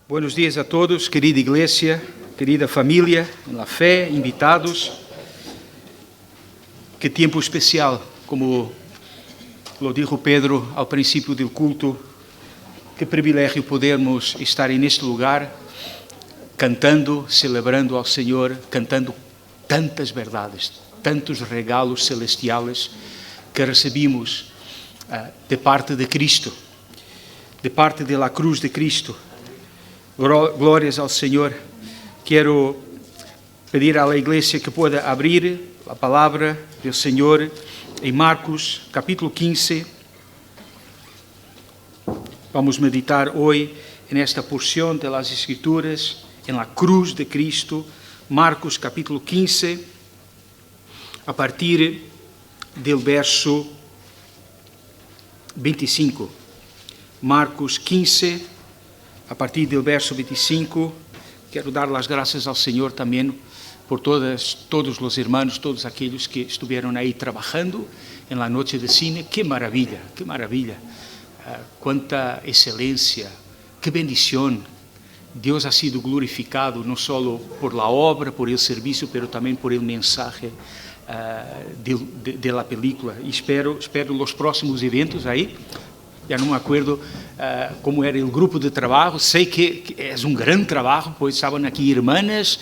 Buenos días a todos, querida iglesia, querida familia, en la fe, invitados. Qué tiempo especial, como lo dijo Pedro al principio del culto. Qué privilegio podermos estar en este lugar, cantando, celebrando al Señor, cantando tantas verdades, tantos regalos celestiales que recibimos de parte de Cristo, de parte de la cruz de Cristo. Glórias ao Senhor. Quero pedir à igreja que pueda abrir a palavra do Senhor em Marcos, capítulo 15. Vamos meditar hoje nesta porção das Escrituras, na cruz de Cristo. Marcos, capítulo 15, a partir do verso 25. Marcos 15, a partir do verso 25, quero dar as graças ao Senhor também por todos os irmãos, todos aqueles que estiveram aí trabalhando na noite de cine. Que maravilha, quanta excelência, que bendição. Deus ha sido glorificado não só por la obra, por el serviço, pero também por el mensaje de la película. E espero os próximos eventos aí. Já não me acordo como era o grupo de trabalho. Sei que é um grande trabalho, pois estavam aqui irmãs,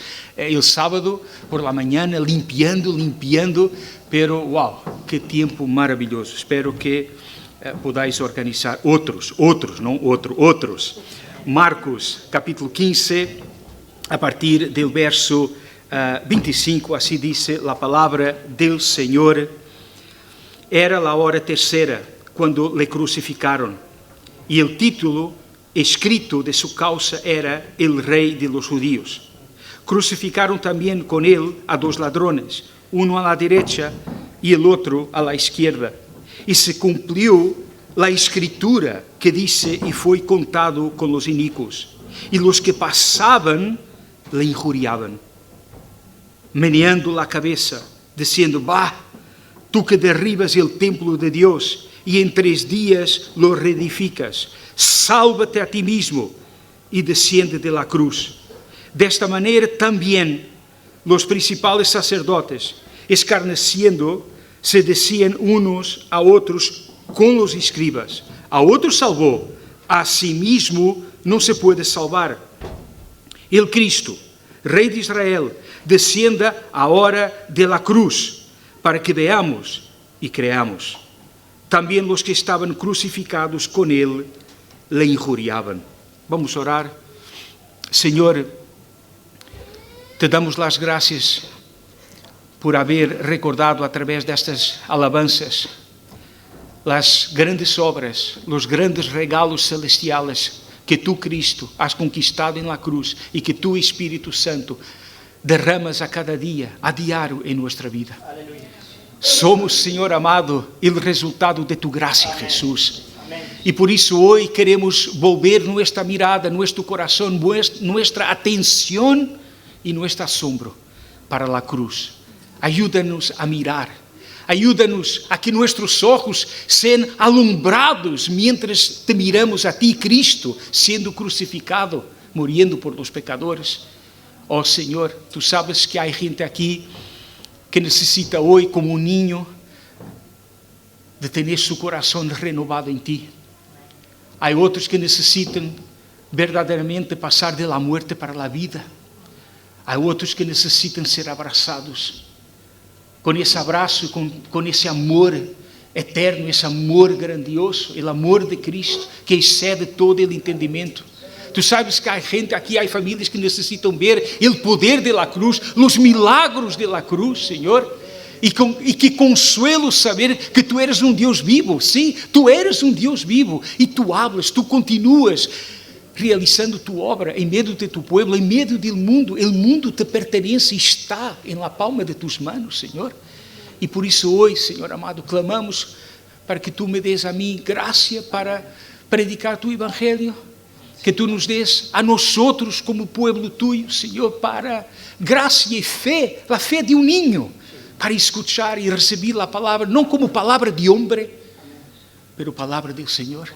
o sábado por la manhã, limpiando, pero wow, que tempo maravilhoso. Espero que podáis organizar outros. Marcos, capítulo 15, a partir do verso 25, assim diz a palavra do Senhor. Era a hora terceira, quando le crucificaram, e o título escrito de sua causa era El Rei de los Judíos. Crucificaram também com ele a dois ladrones, um à direita e o outro à esquerda. E se cumpriu a escritura que disse, e foi contado com os iníquos. E os que passavam le injuriavam, meneando a cabeça, dizendo: Bah, tu que derribas o templo de Deus e em 3 dias lo reedificas, sálvate a ti mesmo e desciende de la cruz. Desta maneira também os principais sacerdotes, escarneciendo, se decían unos a outros com os escribas: a outros salvou, a si mesmo não se pode salvar. El Cristo, Rei de Israel, descienda agora de la cruz, para que veamos e creamos. Também os que estavam crucificados com ele le injuriavam. Vamos orar. Senhor, te damos as graças por haver recordado através destas alabanças as grandes obras, os grandes regalos celestiais que tu, Cristo, has conquistado em la cruz e que tu, Espírito Santo, derramas a cada dia, a diário em nossa vida. Aleluia. Somos, Senhor amado, o resultado de tu graça, Jesús. E por isso hoje queremos volver nossa mirada, nosso coração, nossa atenção e nosso assombro para a cruz. Ayúdanos a mirar, ayúdanos a que nossos olhos sejam alumbrados mientras te miramos a ti, Cristo, sendo crucificado, muriendo por los pecadores. Oh Senhor, tu sabes que há gente aqui que necessita hoje, como um niño, de ter seu coração renovado em ti. Há outros que necessitam verdadeiramente passar da morte para a vida. Há outros que necessitam ser abraçados com esse abraço, com esse amor eterno, esse amor grandioso, o amor de Cristo, que excede todo o entendimento. Tu sabes que há gente aqui, há famílias que necessitam ver o poder da cruz, os milagros da cruz, Senhor, e que consuelo saber que tu eres um Deus vivo. Sim, tu eres um Deus vivo, e tu hablas, tu continuas realizando tu obra em meio de tu povo, em meio do mundo. O mundo te pertence, está em la palma de tus manos, Senhor. E por isso hoje, Senhor amado, clamamos para que tu me des a mim graça para predicar tu evangelho, que tu nos des a nós como povo tuyo, Senhor, para graça e fé, a fé de um niño, para escuchar e receber a palavra, não como palavra de homem, pero palavra do Senhor.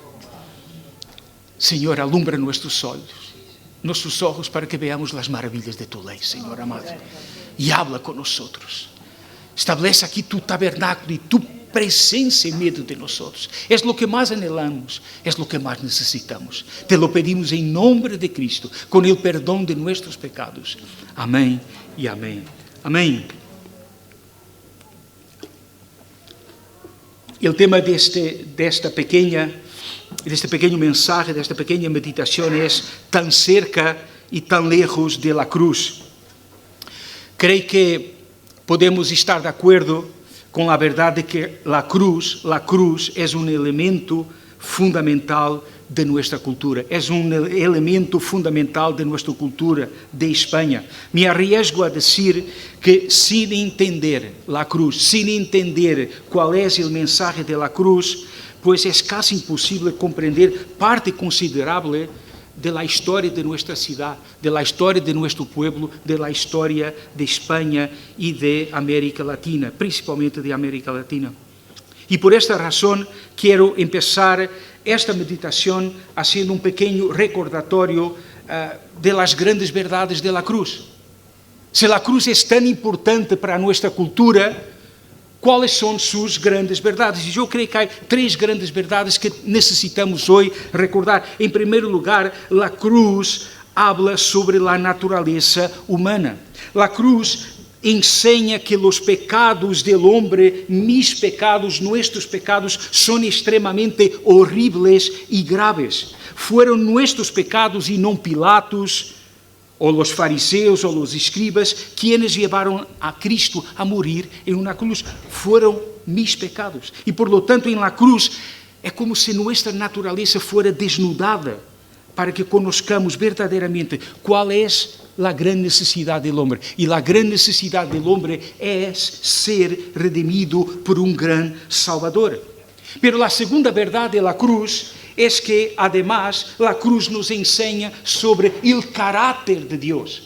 Senhor, alumbra nossos olhos, nossos olhos para que veamos as maravilhas de tu lei, Senhor amado. E habla com nós. Estabelece aqui tu tabernáculo e tu presença em meio de nós. É o que mais anelamos, é o que mais necessitamos. Te lo pedimos em nome de Cristo, com o perdão de nossos pecados. Amém e amém. Amém. O tema deste pequeno mensagem, desta pequena meditação é tão cerca e tão lejos de la cruz. Creio que podemos estar de acordo com a verdade que a cruz é um elemento fundamental de nossa cultura, é um elemento fundamental de nossa cultura de Espanha. Me arriesgo a dizer que, sem entender a cruz, sem entender qual é o mensagem da cruz, pois é quase impossível compreender parte considerável da história de nossa cidade, da história de nosso povo, da história de Espanha e de América Latina, principalmente de América Latina. E por esta razão quero começar esta meditação fazendo um pequeno recordatório de las grandes verdades de la cruz. Se a cruz é tão importante para a nossa cultura, quais são suas grandes verdades? E eu creio que há 3 grandes verdades que necessitamos hoje recordar. Em primeiro lugar, a cruz habla sobre a natureza humana. A cruz ensina que os pecados do homem, mis pecados, nossos pecados, são extremamente horríveis e graves. Foram nossos pecados e não Pilatos, ou os fariseus, ou os escribas, quienes levaram a Cristo a morir em uma cruz. Foram mis pecados. E, por lo tanto, em la cruz, é como se nossa natureza fora desnudada para que conozcamos verdadeiramente qual é a grande necessidade do homem. E a grande necessidade do homem é ser redimido por um grande Salvador. Pero a segunda verdade da cruz é que, además, a cruz nos ensina sobre o caráter de Deus.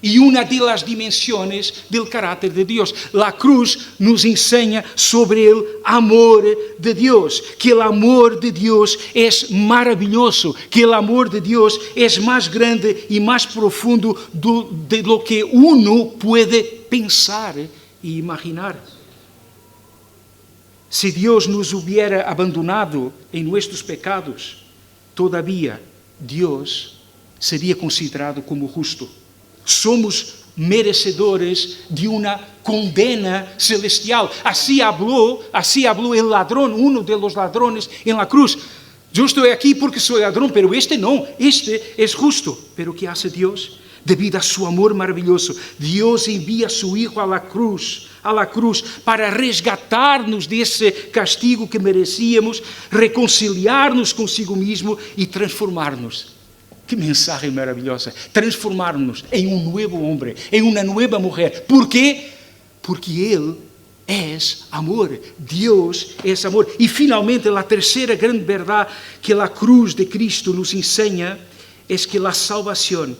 E uma das dimensões do caráter de Deus. A cruz nos ensina sobre o amor de Deus. Que o amor de Deus é maravilhoso. Que o amor de Deus é mais grande e mais profundo de lo que uno pode pensar e imaginar. Se Deus nos hubiera abandonado em nossos pecados, todavia Deus seria considerado como justo. Somos merecedores de uma condena celestial. Assim habló el ladrón, uno de los ladrones en la cruz. Yo estoy aquí porque soy ladrón, pero este no, este es justo. Pero ¿qué hace Dios? Debido a su amor maravilloso, Dios envía a su Hijo a la cruz, para resgatar-nos desse castigo que merecíamos, reconciliar-nos consigo mesmo e transformar-nos. Que mensagem maravilhosa! Transformar-nos em um novo homem, em uma nova mulher. Por quê? Porque Ele é amor. Deus é amor. E, finalmente, a terceira grande verdade que a cruz de Cristo nos ensina é que a salvação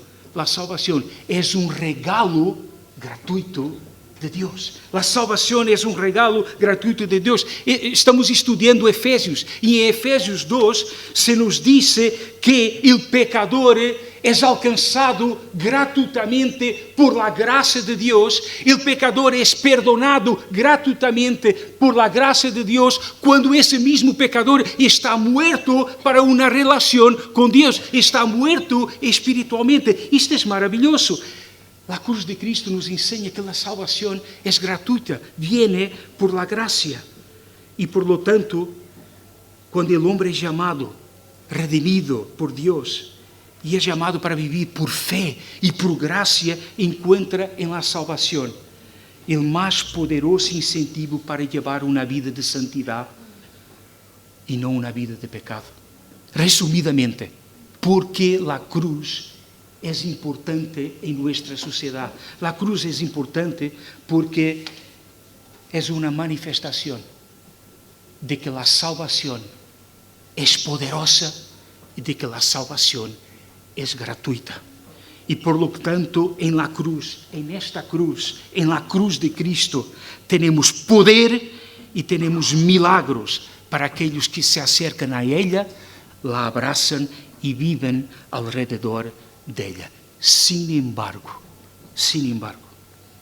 é um regalo gratuito de Deus. A salvação é um regalo gratuito de Deus. Estamos estudando Efésios, e em Efésios 2 se nos diz que o pecador é alcançado gratuitamente por la graça de Deus. O pecador é perdonado gratuitamente por la graça de Deus, quando esse mesmo pecador está muerto para uma relação com Deus, está muerto espiritualmente. Isto é maravilhoso. A cruz de Cristo nos ensina que a salvação é gratuita, viene por la gracia. E, por lo tanto, quando o homem é chamado, redimido por Deus, e é chamado para viver por fé e por graça, encontra em la salvação o mais poderoso incentivo para levar uma vida de santidade e não uma vida de pecado. Resumidamente, porque a cruz é importante em nossa sociedade. A cruz é importante porque é uma manifestação de que a salvação é poderosa e de que a salvação é gratuita. E, por lo tanto, em la cruz de Cristo, temos poder e temos milagros para aqueles que se acercam a ella, la abraçam e vivem ao redor dela. Sin embargo,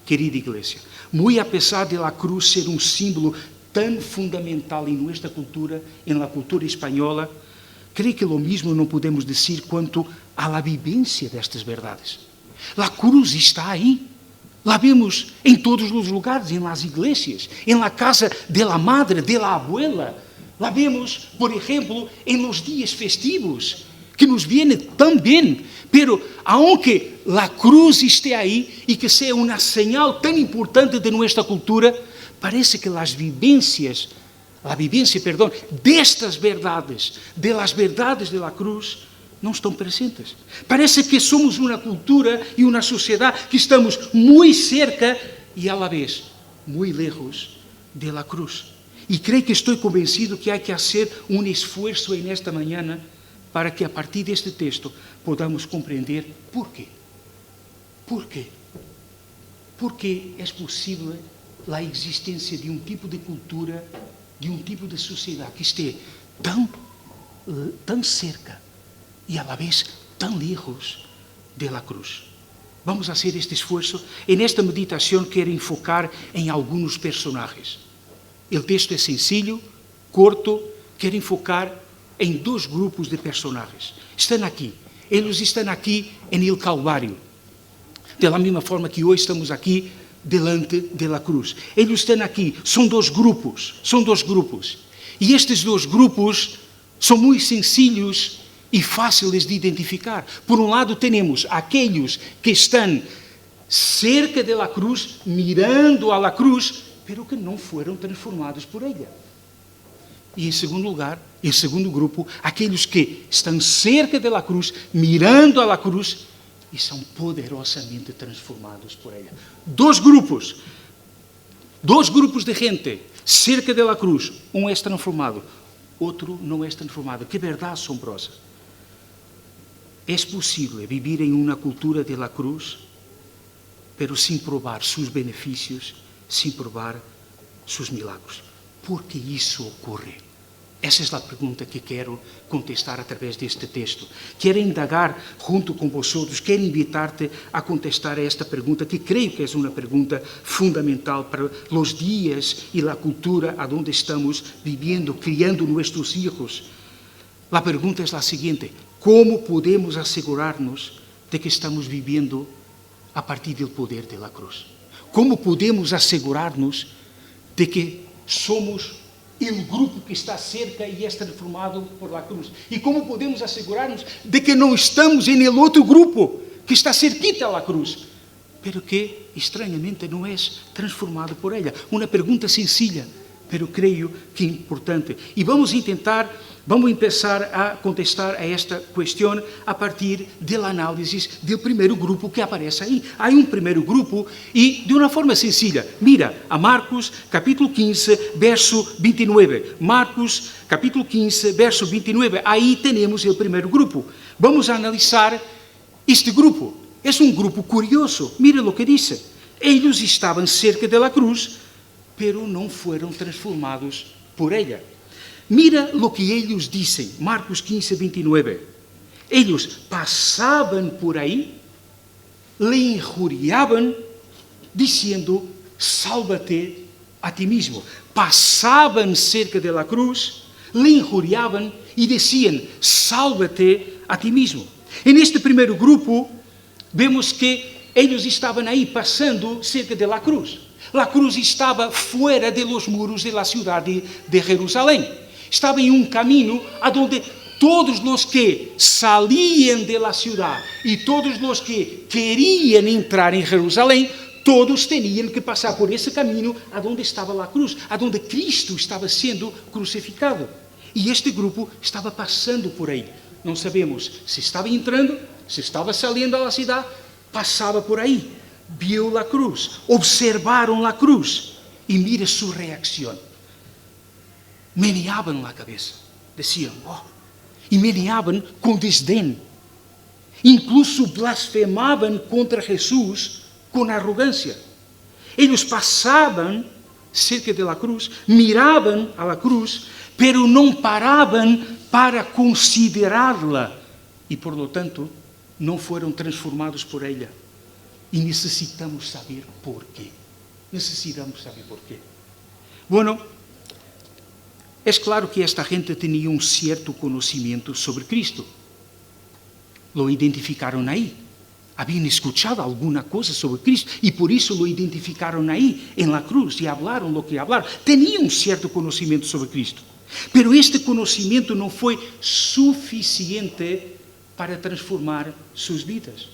querida iglesia, muy a pesar de la cruz ser un símbolo tan fundamental en nuestra cultura, en la cultura española, creo que lo mismo no podemos decir quanto a la vivencia destas verdades. La cruz está aí. La vemos em todos os lugares, em las iglesias, em la casa de la madre, de la abuela. La vemos, por exemplo, em los dias festivos, que nos viene tão bem. Pero, aunque la cruz esté aí e que seja uma señal tão importante de nossa cultura, parece que a vivência, destas verdades, de las verdades de la cruz, não estão presentes. Parece que somos uma cultura e uma sociedade que estamos muito cerca e, a la vez, muito lejos de la cruz. E creio que estou convencido que há que fazer um esforço nesta manhã para que, a partir deste texto, podamos compreender por quê. Por quê? Porque é possível a existência de um tipo de cultura, de um tipo de sociedade que esteja tão cerca e, a la vez, tão lejos de la cruz. Vamos fazer este esforço. Nesta meditação quero enfocar em alguns personagens. O texto é sencillo, curto, quero enfocar em 2 grupos de personagens. Estão aqui. Eles estão aqui em el Calvário. Da mesma forma que hoje estamos aqui delante de la cruz. Eles estão aqui. São 2 grupos. E estes 2 grupos são muito sencillos e fáceis de identificar. Por um lado, temos aqueles que estão cerca de la cruz, mirando a la cruz, pero que não foram transformados por ela. E, em segundo lugar, em segundo grupo, aqueles que estão cerca de la cruz, mirando a la cruz, e são poderosamente transformados por ela. 2 grupos. 2 grupos de gente cerca de la cruz. Um é transformado, outro não é transformado. Que verdade assombrosa. É possível viver em uma cultura de la cruz, pero sem provar seus benefícios, sem provar seus milagros. Por que isso ocorre? Essa é a pergunta que quero contestar através deste texto. Quero indagar junto com vosotros, quero invitar-te a contestar a esta pergunta, que creio que é uma pergunta fundamental para os dias e a cultura onde estamos vivendo, criando nossos filhos. A pergunta é a seguinte: como podemos assegurar-nos de que estamos vivendo a partir do poder da cruz? Como podemos assegurar-nos de que somos o grupo que está cerca e é transformado por la cruz? E como podemos assegurar-nos de que não estamos em el outro grupo que está cerquita a la cruz, pero que, estranhamente, não é transformado por ela? Uma pergunta sencilla, pero creio que importante. E vamos começar a contestar a esta questão a partir da análise do primeiro grupo que aparece aí. Há um primeiro grupo e, de uma forma sencilla, mira a Marcos, capítulo 15, verso 29. Marcos, capítulo 15, verso 29. Aí temos o primeiro grupo. Vamos analisar este grupo. É um grupo curioso. Mira o que diz. Eles estavam cerca da cruz, pero não foram transformados por ela. Mira o que eles dizem, Marcos 15, 29. Eles passavam por aí, lhe injuriavam, dizendo: salva-te a ti mesmo. Passavam cerca da cruz, lhe injuriavam e diziam: salva-te a ti mesmo. E neste primeiro grupo, vemos que eles estavam aí passando cerca da cruz. A cruz estava fora de los muros da cidade de Jerusalém. Estava em um caminho aonde todos os que saíam da cidade e todos os que queriam entrar em Jerusalém, todos tinham que passar por esse caminho aonde estava a cruz, aonde Cristo estava sendo crucificado. E este grupo estava passando por aí. Não sabemos se estava entrando, se estava saindo da cidade, passava por aí. Viu a cruz, observaram a cruz e mira sua reação. Meneavam a cabeça, diziam: oh, e meneavam com desdém. Incluso blasfemavam contra Jesus com arrogância. Eles passavam cerca da cruz, miravam a cruz, pero não paravam para considerá-la e, por lo tanto, não foram transformados por ela. E necessitamos saber porquê. Necessitamos saber porquê. Bueno, é claro que esta gente tinha um certo conhecimento sobre Cristo. Lo identificaram aí. Haviam escuchado alguma coisa sobre Cristo e por isso lo identificaram aí, em la cruz, e falaram lo que falaram. Tinham um certo conhecimento sobre Cristo. Pero este conhecimento não foi suficiente para transformar suas vidas,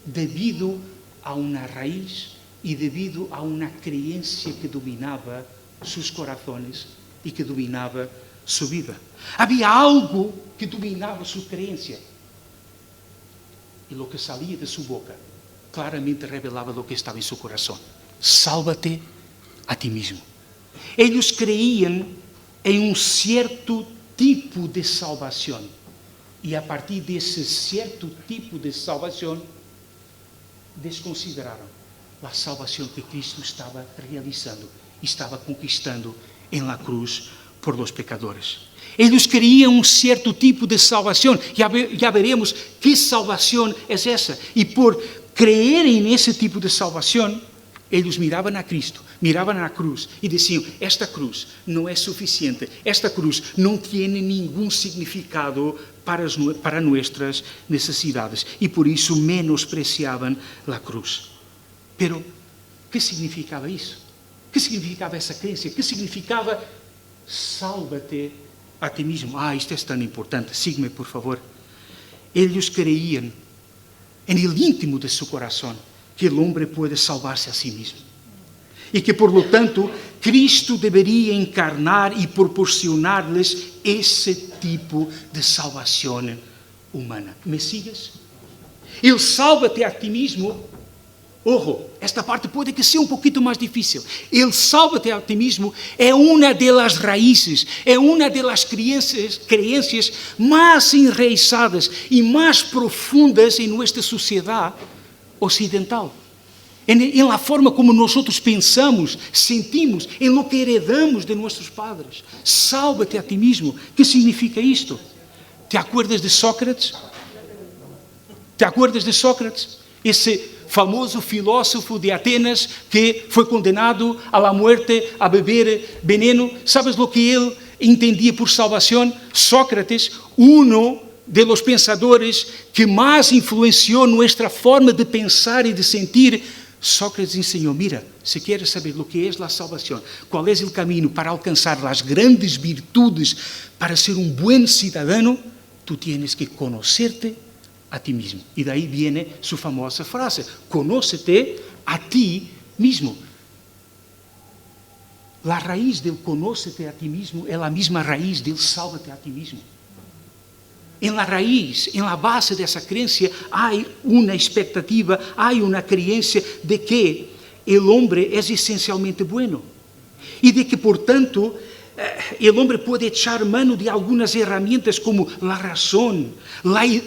devido a uma raiz e devido a uma crença que dominava seus corações e que dominava sua vida. Havia algo que dominava sua crença. E o que saía de sua boca claramente revelava o que estava em seu coração. Salva-te a ti mesmo. Eles creiam em um certo tipo de salvação. E a partir desse certo tipo de salvação, desconsideraram a salvação que Cristo estava realizando, estava conquistando em la cruz por los pecadores. Eles queriam um certo tipo de salvação. Já veremos que salvação é essa. E por creerem nesse tipo de salvação, eles miravam a Cristo, miravam na cruz e diziam: esta cruz não é suficiente, esta cruz não tem nenhum significado para nossas necessidades. E por isso menospreciavam a cruz. Pero, que significava isso? Que significava essa crença? Que significava salva-te a ti mesmo? Isto é tão importante. Siga-me, por favor. Eles creiam, no íntimo de seu coração, que o homem pode salvar-se a si mesmo. E que, por lo tanto, Cristo deveria encarnar e proporcionar-lhes esse tipo de salvação humana. Me sigues? Ele salva-te a ti mesmo. Ojo, esta parte pode que seja um pouquinho mais difícil. El salva-te a ti mesmo é uma das raízes, é uma das crenças mais enraizadas e mais profundas em nossa sociedade ocidental. Em la forma como nós pensamos, sentimos, em lo que heredamos de nossos padres. Salva-te a ti mesmo. Que significa isto? Te acuerdas de Sócrates? Te acuerdas de Sócrates? Esse famoso filósofo de Atenas que foi condenado à morte a beber veneno. ¿Sabes lo que ele entendia por salvação? Sócrates, de los pensadores que mais influenciou nossa forma de pensar e de sentir. Sócrates ensinou: mira, se queres saber o que é a salvação, qual é o caminho para alcançar as grandes virtudes para ser um bom cidadão, tu tienes que conhecer-te a ti mesmo. E daí viene sua famosa frase: conócete a ti mesmo. A raiz del conócete a ti mesmo é a mesma raiz del salva-te a ti mesmo. Em la raiz, em la base dessa crença, há uma expectativa, há uma crença de que o homem é essencialmente bueno. E de que, portanto, o homem pode echar mano de algumas ferramentas como a razão,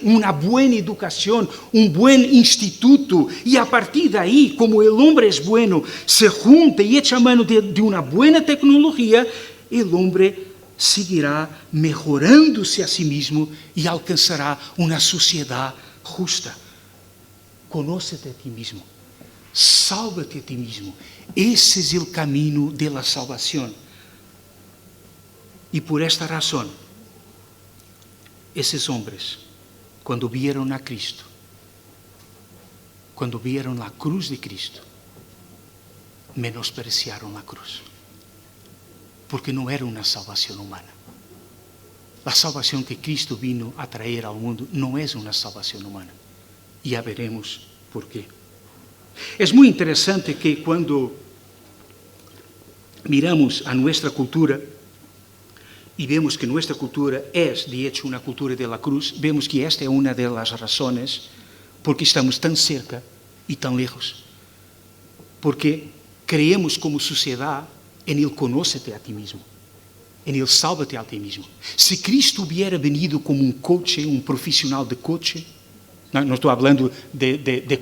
uma boa educação, bom instituto, e a partir daí, como o homem é bueno, se junta e echa mano de uma boa tecnologia, o homem seguirá melhorando-se a si mesmo e alcançará uma sociedade justa. Conócete a ti mesmo, salva-te a ti mesmo. Esse é o caminho da salvação. E por esta razão, esses homens, quando vieram a Cristo, quando vieram a cruz de Cristo, menospreciaram a cruz. Porque não era uma salvação humana. A salvação que Cristo vino a trazer ao mundo não é uma salvação humana. E já veremos por quê. É muito interessante que quando miramos a nossa cultura e vemos que nossa cultura é, de hecho, uma cultura da cruz, vemos que esta é uma das razões porque estamos tão cerca e tão lejos. Porque creemos como sociedade en el conócete a ti mismo, en el salva-te a ti mismo. Se Cristo hubiera venido como um coach, um profissional de coach, não estou falando de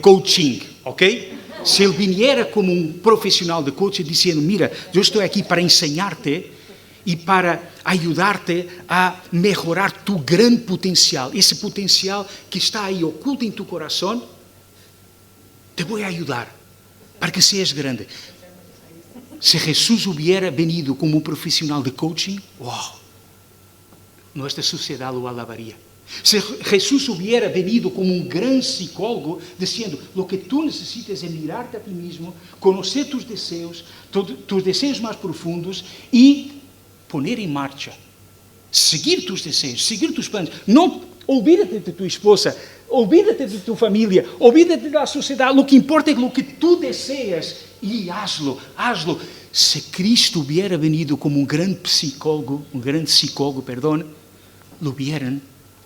coaching, ok? Se ele viniera como um profissional de coach dizendo: mira, eu estou aqui para ensinar-te y para ayudarte a mejorar tu gran potencial, ese potencial que está ahí oculto en tu corazón. Te voy a ayudar para que seas grande. Si Jesús hubiera venido como un profesional de coaching, wow, nuestra sociedad lo alabaría. Si Jesús hubiera venido como un gran psicólogo, diciendo, lo que tú necesitas es mirarte a ti mismo, conocer tus deseos más profundos y poner en marcha, seguir tus deseos, seguir tus planes. No olvídate de tu esposa, olvídate de tu familia, olvídate de la sociedad. Lo que importa es lo que tú deseas y hazlo. Si Cristo hubiera venido como un gran psicólogo, lo hubieran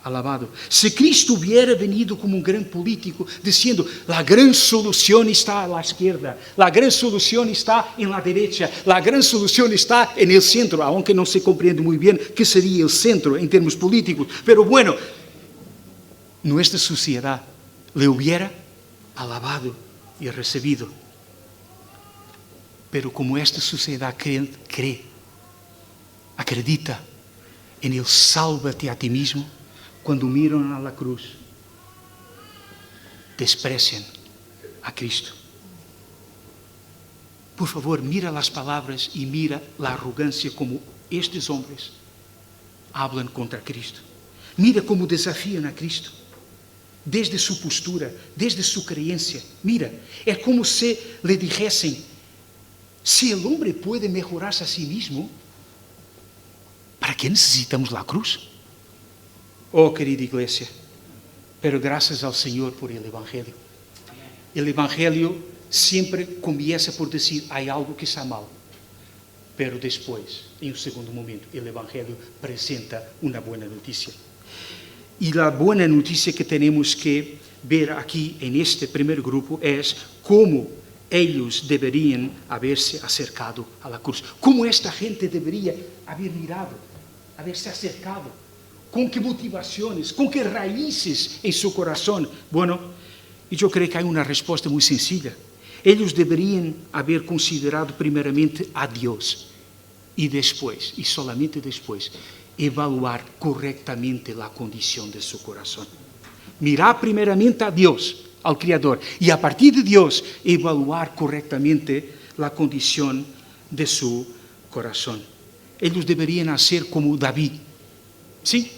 alabado. Si Cristo hubiera venido como un gran político, diciendo, la gran solución está a la izquierda, la gran solución está en la derecha, la gran solución está en el centro, aunque no se comprende muy bien qué sería el centro en términos políticos. Pero bueno, nuestra sociedad le hubiera alabado y recibido. Pero como esta sociedad acredita en el sálvate a ti mismo, cuando miran a la cruz, desprecian a Cristo. Por favor, mira las palabras y mira la arrogancia como estos hombres hablan contra Cristo. Mira cómo desafían a Cristo. Desde su postura, desde su creencia. Mira, es como si le dijesen, si el hombre puede mejorarse a sí mismo, ¿para qué necesitamos la cruz? Oh, querida iglesia, pero gracias al Señor por el Evangelio. El Evangelio siempre comienza por decir, hay algo que está mal. Pero después, en un segundo momento, el Evangelio presenta una buena noticia. Y la buena noticia que tenemos que ver aquí en este primer grupo es cómo ellos deberían haberse acercado a la cruz. Cómo esta gente debería haber mirado, haberse acercado. ¿Con qué motivaciones? ¿Con qué raíces en su corazón? Bueno, yo creo que hay una respuesta muy sencilla. Ellos deberían haber considerado primeramente a Dios y después, y solamente después, evaluar correctamente la condición de su corazón. Mirar primeramente a Dios, al Creador, y a partir de Dios, evaluar correctamente la condición de su corazón. Ellos deberían hacer como David. ¿Sí?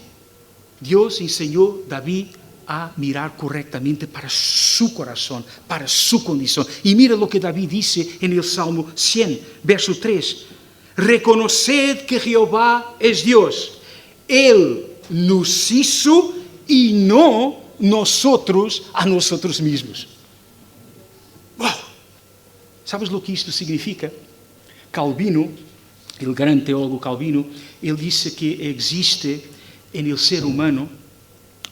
Dios enseñó a David a mirar correctamente para su corazón, para su condición. Y mira lo que David dice en el Salmo 100, verso 3. Reconoced que Jehová es Dios. Él nos hizo y no nosotros a nosotros mismos. ¡Wow! ¿Sabes lo que esto significa? Calvino, el gran teólogo Calvino, él dice que existe en el ser humano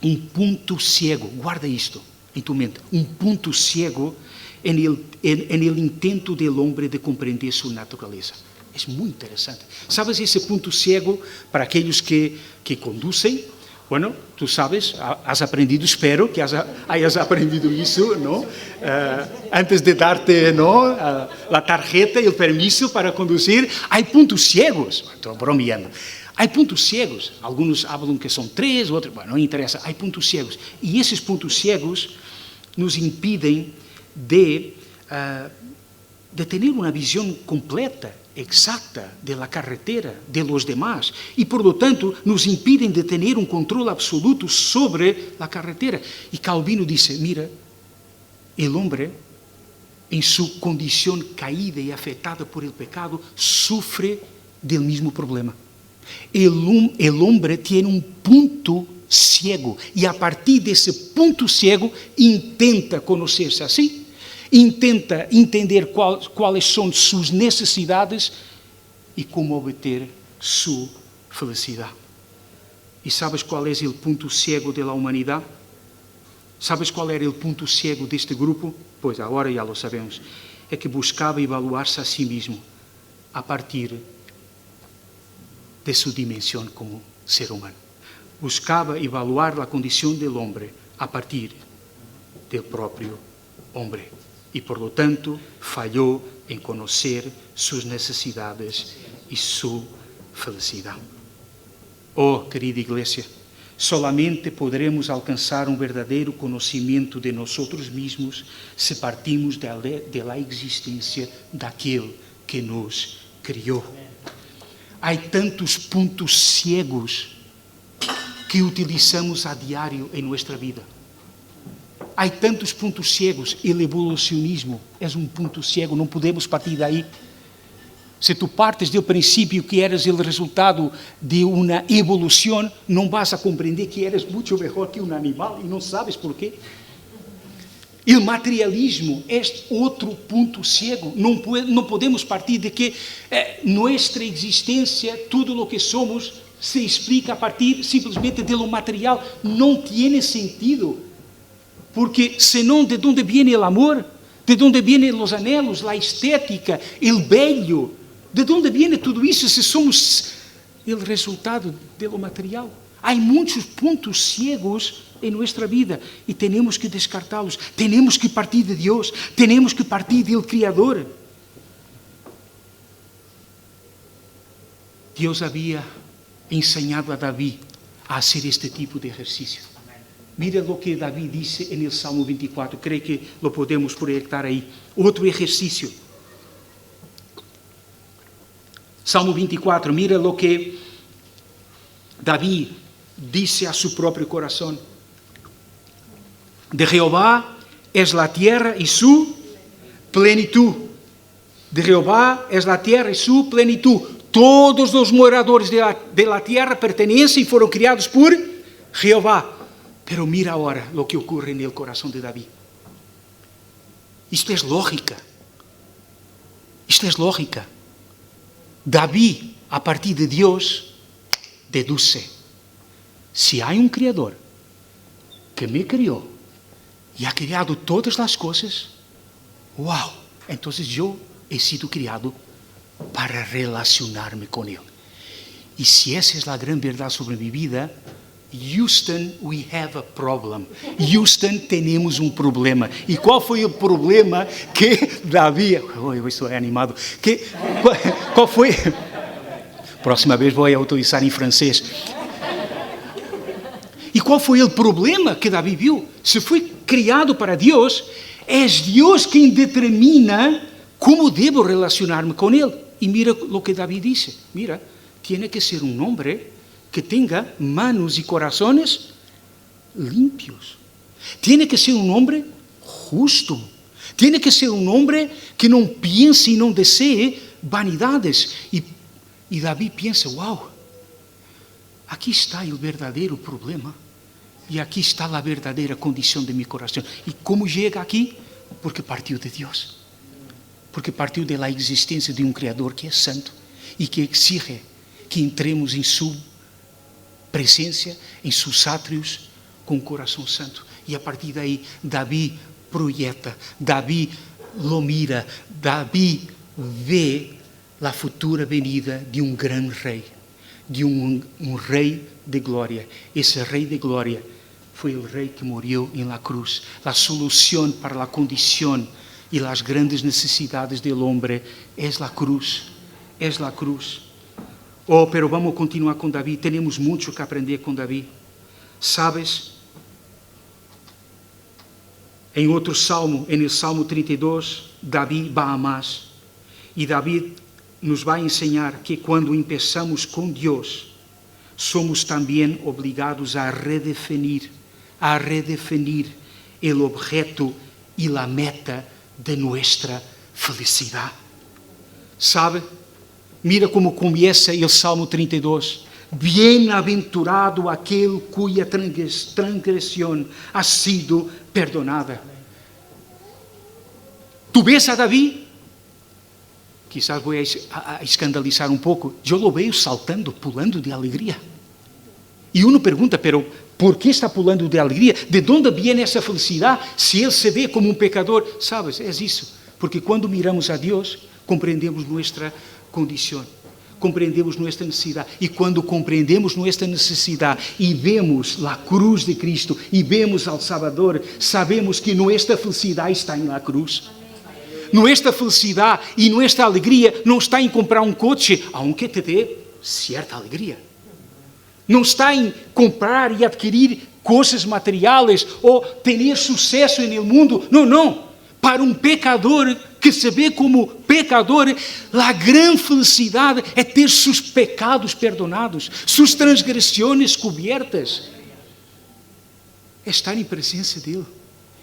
un punto ciego, guarda esto en tu mente, un punto ciego en el intento del hombre de comprender su naturaleza. Es muy interesante. ¿Sabes ese punto ciego para aquellos que conducen? Bueno, tú sabes, has aprendido, espero que hayas aprendido eso, ¿no? Antes de darte, ¿no? La tarjeta y el permiso para conducir, hay puntos ciegos. Estoy bromeando. Hay puntos ciegos. Algunos hablan que son 3, otros, bueno, no interesa. Hay puntos ciegos. Y esos puntos ciegos nos impiden de tener una visión completa, exacta de la carretera, de los demás, y por lo tanto nos impiden de tener un control absoluto sobre la carretera. Y Calvino dice, mira, el hombre en su condición caída y afectada por el pecado sufre del mismo problema. El hombre tiene un punto ciego y a partir de ese punto ciego intenta conocerse así. Intenta entender cuáles son sus necesidades y cómo obtener su felicidad. ¿Y sabes cuál es el punto ciego de la humanidad? ¿Sabes cuál era el punto ciego de este grupo? Pues ahora ya lo sabemos. Es que buscaba evaluarse a sí mismo a partir de su dimensión como ser humano. Buscaba evaluar la condición del hombre a partir del propio hombre. Y por lo tanto falló en conocer sus necesidades y su felicidade. Oh, querida igreja, solamente poderemos alcançar um verdadeiro conhecimento de nós mesmos se partimos da existência daquele que nos criou. Há tantos pontos cegos que utilizamos a diário em nossa vida. Há tantos pontos cegos. O evolucionismo é um ponto cego, não podemos partir daí. Se tu partes do princípio que eres o resultado de uma evolução, não vas a compreender que eres muito melhor que um animal e não sabes por quê. O materialismo é outro ponto cego. Não podemos partir de que nossa existência, tudo o que somos, se explica a partir simplesmente de lo material. Não tem sentido. Porque senão de onde vem o amor? De onde vêm os anhelos, a estética, o bello? De onde vem tudo isso se somos o resultado do material? Há muitos pontos cegos em nossa vida e temos que descartá-los. Temos que partir de Deus, temos que partir do Criador. Deus havia ensinado a Davi a fazer este tipo de exercício. Mira o que Davi disse no Salmo 24, creio que lo podemos projetar aí. Outro exercício. Salmo 24, mira o que Davi disse a su próprio coração. De Jehová es la tierra y su plenitud. De Jehová es la tierra y su plenitud. Todos os moradores de la tierra pertenecem e foram criados por Jehová. Pero mira agora o que ocorre no coração de Davi. Isto é lógica. Isto é lógica. Davi, a partir de Deus, deduce: se há um Criador que me criou e ha criado todas as coisas, uau, então eu he sido criado para relacionar-me com Ele. E se essa é a grande verdade sobre minha vida, Houston, we have a problem. Houston, temos um problema. E qual foi o problema que Davi... Oh, eu estou animado. Qual foi? Próxima vez vou utilizar em francês. E qual foi o problema que Davi viu? Se foi criado para Deus, é Deus quem determina como devo relacionar-me com Ele. E mira o que Davi disse. Mira, tem que ser um homem que tenha manos e corações limpios. Tem que ser um homem justo. Tem que ser um homem que não pense e não deseje vanidades. E Davi pensa, uau, aqui está o verdadeiro problema. E aqui está a verdadeira condição de meu coração. E como chega aqui? Porque partiu de Deus. Porque partiu da existência de um Criador que é santo e que exige que entremos em sua presença, em seus átrios, com o coração santo. E a partir daí, Davi projeta, Davi lo mira, Davi vê a futura venida de um grande rei, de um rei de glória. Esse rei de glória foi o rei que morreu em la cruz. A solução para a condição e as grandes necessidades do homem é a cruz. É a cruz. Oh, pero vamos continuar com Davi. Temos muito que aprender com Davi. Sabes? Em outro salmo, no Salmo 32, Davi vai a mais. E Davi nos vai ensinar que quando começamos com Deus, somos também obrigados a redefinir o objeto e a meta de nossa felicidade. Sabe? Mira como começa o Salmo 32. Bem-aventurado aquele cuja transgressão ha sido perdonada. Tu vês a Davi? Quizás vou a escandalizar um pouco. Eu lo vejo saltando, pulando de alegria. E uno pergunta, pero por que está pulando de alegria? De onde vem essa felicidade? Se ele se vê como um pecador, sabes, é isso. Porque quando miramos a Deus, compreendemos nossa condição, compreendemos nossa necessidade. E quando compreendemos nossa necessidade e vemos a cruz de Cristo e vemos ao Salvador, sabemos que nossa felicidade está na cruz. Nossa felicidade e nossa alegria não está em comprar um coche, aunque te dê cierta alegria. Não está em comprar e adquirir coisas materiais ou ter sucesso no mundo. Não, não. Para um pecador que se vê como pecador, a grande felicidade é ter seus pecados perdonados, suas transgressões cobertas. É estar em presença dele,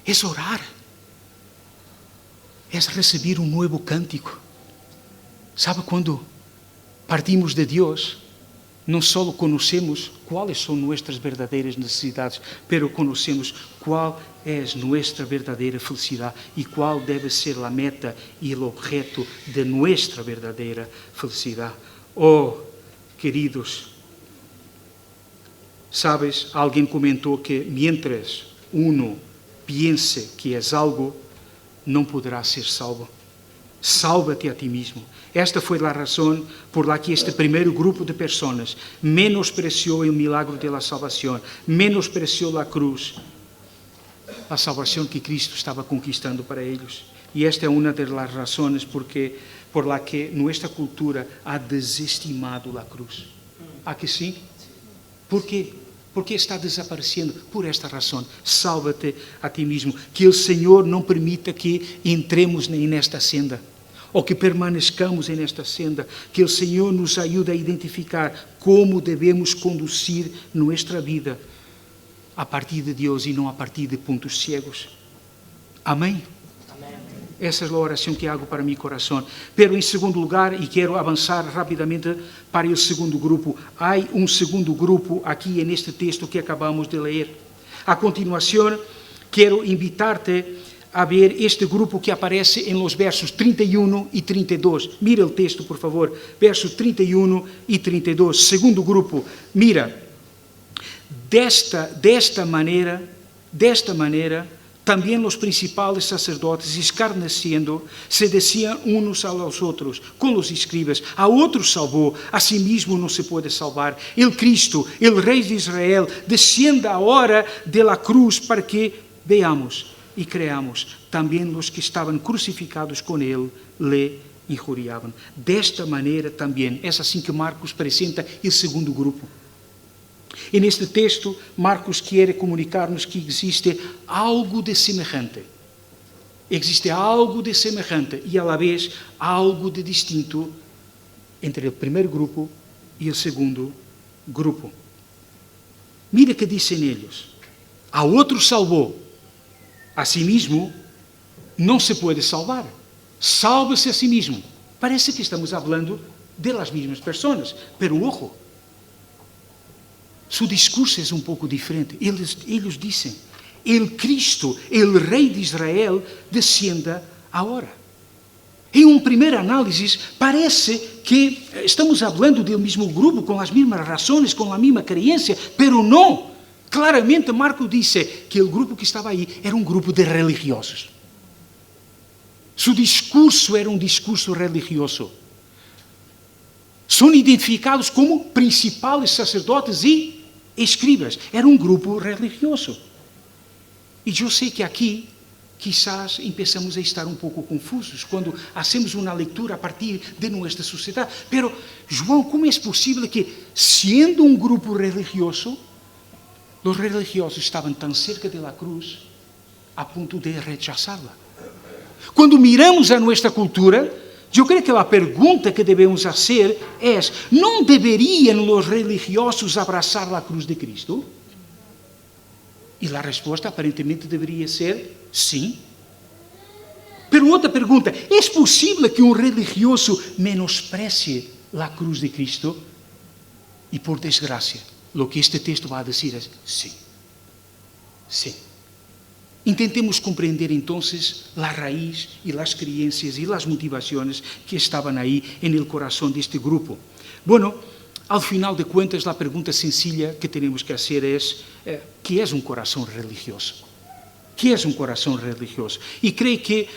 é orar, é receber um novo cântico. Sabe, quando partimos de Deus, não só conhecemos quais são nossas verdadeiras necessidades, mas conhecemos qual é nossa verdadeira felicidade e qual deve ser a meta e o objeto de nossa verdadeira felicidade. Oh, queridos, sabes, alguém comentou que mientras uno piense que és algo, não poderá ser salvo. Salva-te a ti mesmo. Esta foi a razão por la que este primeiro grupo de pessoas menospreciou o milagre da salvação, menospreciou a cruz, a salvação que Cristo estava conquistando para eles. E esta é uma das razões por la que nossa cultura ha desestimado a cruz. ¿A que sim? ¿Por quê? Porque está desaparecendo por esta razão. Salva-te a ti mesmo. Que o Senhor não permita que entremos nesta senda, ou que permaneçamos nesta senda. Que o Senhor nos ajude a identificar como devemos conduzir nossa vida a partir de Deus e não a partir de pontos cegos. Amém? Essa é a oração que hago para meu coração. Pero, em segundo lugar, e quero avançar rapidamente para o segundo grupo, há um segundo grupo aqui neste texto que acabamos de ler. A continuação, quero invitar-te a ver este grupo que aparece em los versos 31 e 32. Mira o texto, por favor, versos 31 e 32. Segundo grupo, mira, desta maneira, também os principais sacerdotes, escarneciendo, se diziam uns aos outros, com os escribas: a outros salvou, a si mesmo não se pode salvar. El Cristo, el Rei de Israel, descienda agora de la cruz para que veamos e creamos. Também os que estavam crucificados com ele le injuriavam. Desta maneira também, é assim que Marcos apresenta o segundo grupo. E neste texto, Marcos quer comunicar-nos que existe algo de semelhante. Existe algo de semelhante e, à la vez, algo de distinto entre o primeiro grupo e o segundo grupo. Mira que dizem eles: a outro salvou, a si mesmo não se pode salvar. Salva-se a si mesmo. Parece que estamos falando de las mesmas pessoas, pero ojo, seu discurso é um pouco diferente. Eles dizem: el Cristo, el Rei de Israel, descienda agora. Em uma primeira análise, parece que estamos falando do mesmo grupo, com as mesmas razões, com a mesma crença, pero não. Claramente, Marcos disse que o grupo que estava aí era um grupo de religiosos. Seu discurso era um discurso religioso. São identificados como principais sacerdotes e escribas. Era um grupo religioso. E eu sei que aqui, quizás, começamos a estar um pouco confusos quando hacemos uma leitura a partir de nossa sociedade. Pero, João, como é possível que, sendo um grupo religioso, os religiosos estavam tão cerca da cruz a ponto de rechazá-la? Quando miramos a nossa cultura, eu creio que a pergunta que devemos fazer é: não deveriam os religiosos abraçar a cruz de Cristo? E a resposta aparentemente deveria ser sim. Mas outra pergunta: é possível que um religioso menosprecie a cruz de Cristo? E por desgraça, o que este texto vai dizer é sim. Sim. Intentemos compreender então a raiz e as crenças e as motivações que estavam aí no coração deste grupo. Bueno, ao final de contas, a pergunta sencilla que temos que fazer é: que é um coração religioso? Que é um coração religioso? E creio que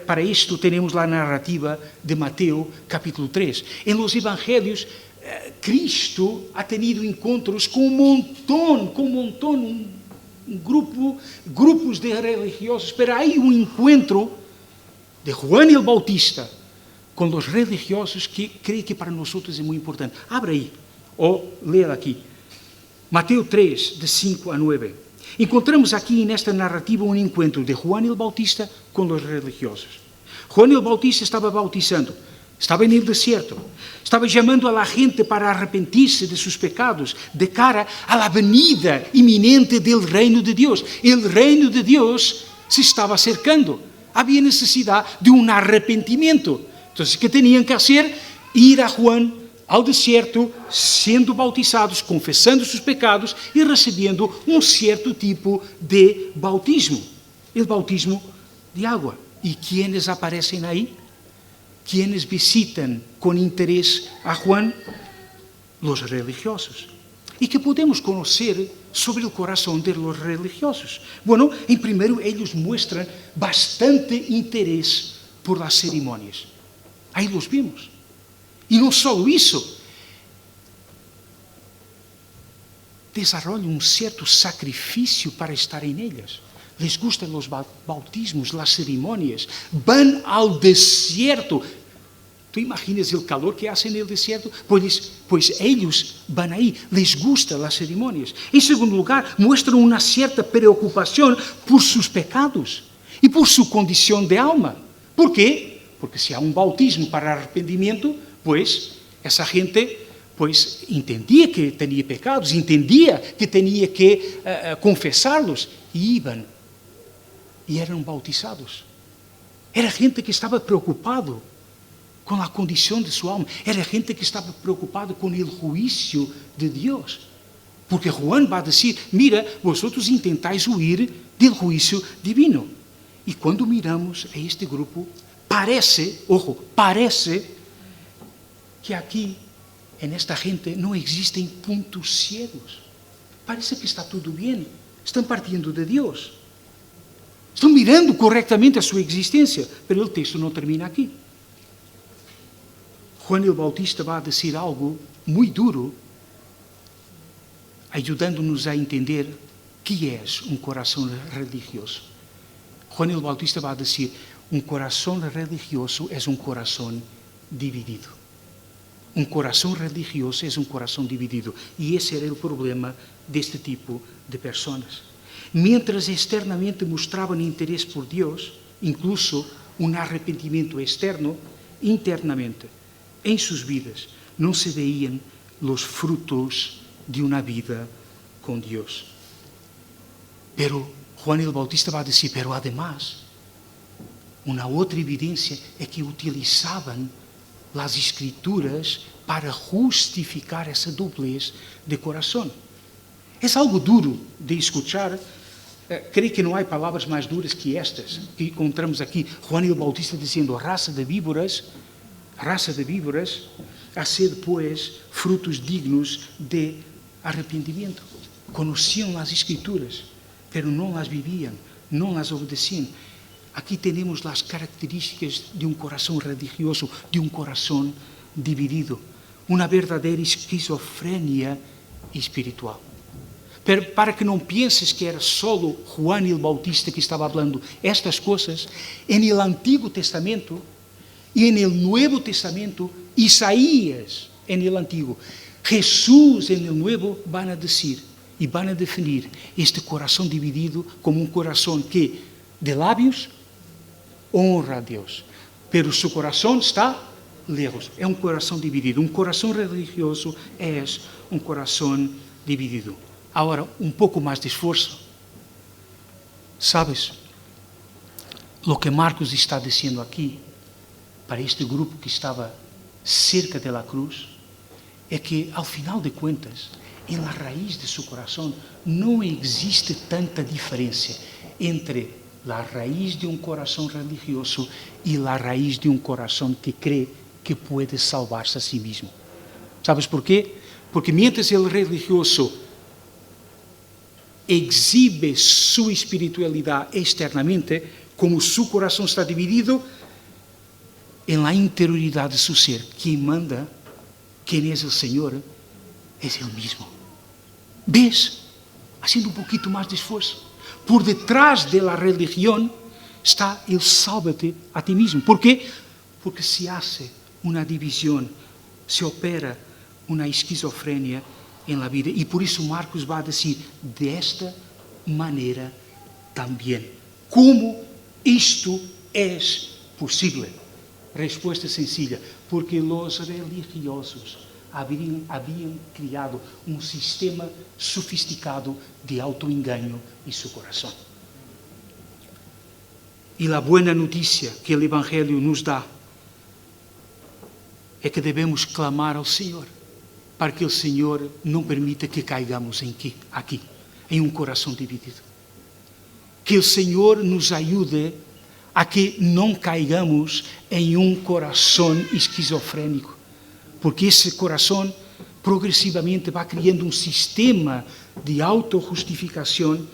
para isto temos a narrativa de Mateus capítulo 3. Em los evangelhos, Cristo ha tenido encontros com um montão, grupos de religiosos, pero há um encontro de Juan el Bautista com os religiosos que creio que para nós é muito importante. Abra aí, ou leia aqui. Mateus 3, de 5 a 9. Encontramos aqui nesta narrativa um encontro de Juan el Bautista com os religiosos. Juan el Bautista estava bautizando, estava no deserto, estava chamando a la gente para arrepentir-se de seus pecados, de cara a la venida iminente del reino de Deus. O reino de Deus se estava acercando. Havia necessidade de um arrependimento. Então, o que tinham que fazer? Ir a Juan ao deserto, sendo bautizados, confessando seus pecados e recebendo um certo tipo de bautismo. O bautismo de água. E quienes aparecem aí? Quienes visitam com interesse a Juan? Os religiosos. E que podemos conhecer sobre o coração de los religiosos? Bueno, em primeiro, eles mostram bastante interesse por las cerimônias. Aí los vimos. E não só isso, desenvolvem um certo sacrifício para estarem nelas. Les gustan os bautismos, as cerimônias. Van ao deserto. Tu imaginas o calor que hacen no deserto? Pois eles vão aí, les gustam as cerimônias. Em segundo lugar, mostram uma certa preocupação por seus pecados e por sua condição de alma. Por quê? Porque se há um bautismo para arrependimento, pois essa gente entendia que tinha pecados, entendia que tinha que confessá-los e iam e eram bautizados. Era gente que estava preocupado com a condição de sua alma. Era gente que estava preocupado com o juízo de Deus. Porque Juan vai dizer, mira, vosotros intentáis huir do juízo divino. E quando miramos a este grupo, parece que aqui, nesta gente, não existem pontos cegos. Parece que está tudo bem. Estão partindo de Deus. Estão mirando corretamente a sua existência. Mas o texto não termina aqui. Juan el Bautista vai dizer algo muito duro, ajudando-nos a entender que é um coração religioso. Juan el Bautista vai dizer, um coração religioso é um coração dividido. Um coração religioso é um coração dividido. E esse era o problema deste tipo de pessoas. Mientras externamente mostravam interesse por Deus, incluso um arrependimento externo, internamente, em suas vidas, não se veían os frutos de uma vida com Deus. Pero Juan el Bautista vai dizer, pero además, uma outra evidência é que utilizavam as escrituras para justificar essa doblez de coração. É algo duro de escuchar. Creio que não há palavras mais duras que estas que encontramos aqui. Juan el Bautista dizendo, raça de víboras, haced, pois, frutos dignos de arrependimento. Conheciam as escrituras, pero não as viviam, não as obedeciam. Aqui temos as características de um coração religioso, de um coração dividido, uma verdadeira esquizofrenia espiritual. Para que não penses que era só Juan el Bautista que estava falando estas coisas, no Antigo Testamento e no Novo Testamento, Isaías no Antigo, Jesus no Novo, vão a dizer e vão a definir este coração dividido como um coração que, de lábios, honra a Deus, pero seu coração está lejos. É um coração dividido. Um coração religioso é um coração dividido. Agora, um pouco mais de esforço. Sabes, o que Marcos está dizendo aqui, para este grupo que estava cerca da cruz, é que, ao final de contas, na raiz de seu coração, não existe tanta diferença entre a raiz de um coração religioso e a raiz de um coração que crê que pode salvar-se a si mesmo. ¿Sabes por quê? Porque mientras o religioso exhibe sua espiritualidade externamente, como seu coração está dividido, na interioridade de seu ser, quem manda, quem é o Senhor, é Ele mesmo. ¿Ves? Haciendo um pouquinho mais de esforço. Por detrás da religião está el sálvate a ti mesmo. ¿Por quê? Porque se hace uma divisão, se opera uma esquizofrenia em la vida. E por isso Marcos vai dizer, desta maneira também. Como isto é possível? Resposta sencilla, porque os religiosos haviam criado um sistema sofisticado de autoengano em seu coração. E a boa notícia que o Evangelho nos dá é que devemos clamar ao Senhor, para que o Senhor não permita que caigamos aqui, em um coração dividido. Que o Senhor nos ajude a que não caigamos em um coração esquizofrênico, porque esse coração progressivamente vai criando um sistema de auto-justificação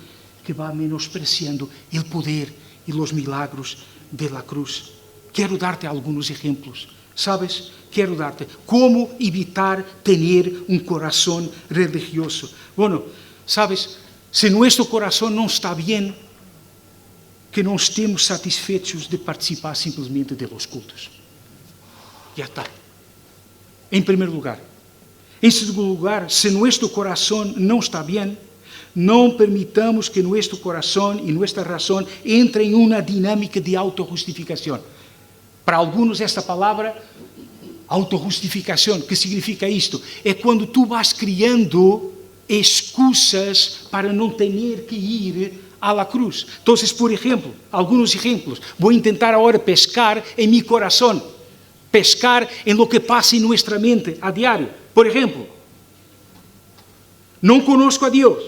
que vai menospreciando o poder e os milagros da cruz. Quero dar-te alguns exemplos. ¿Sabes? Quero dar-te como evitar ter um coração religioso. Bueno, ¿sabes? Se nosso coração não está bem, que não estemos satisfeitos de participar simplesmente de los cultos. Já está. Em primeiro lugar. Em segundo lugar, se nosso coração não está bem, não permitamos que nosso coração e nossa razão entrem em uma dinâmica de autojustificação. Para alguns, esta palavra, autojustificação, que significa isto? É quando tu vas criando excusas para não ter que ir à cruz. Então, por exemplo, alguns exemplos. Vou tentar agora pescar em meu coração, pescar em lo que passa em nossa mente a diário. Por exemplo, não conosco a Deus,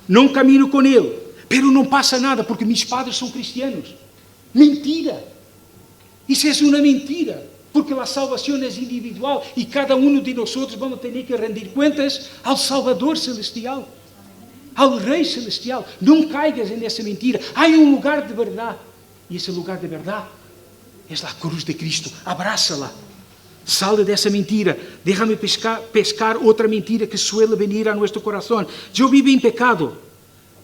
não camino com Ele, pero não passa nada porque meus padres são cristianos. Mentira! Isso é uma mentira, porque a salvação é individual e cada um de nós vamos ter que rendir contas ao Salvador Celestial, ao Rei Celestial. Não caigas nessa mentira. Há um lugar de verdade e esse lugar de verdade é a cruz de Cristo. Abraça-la. Sale dessa mentira. Déjame pescar outra mentira que suele venir a nosso coração. Eu vivo em pecado.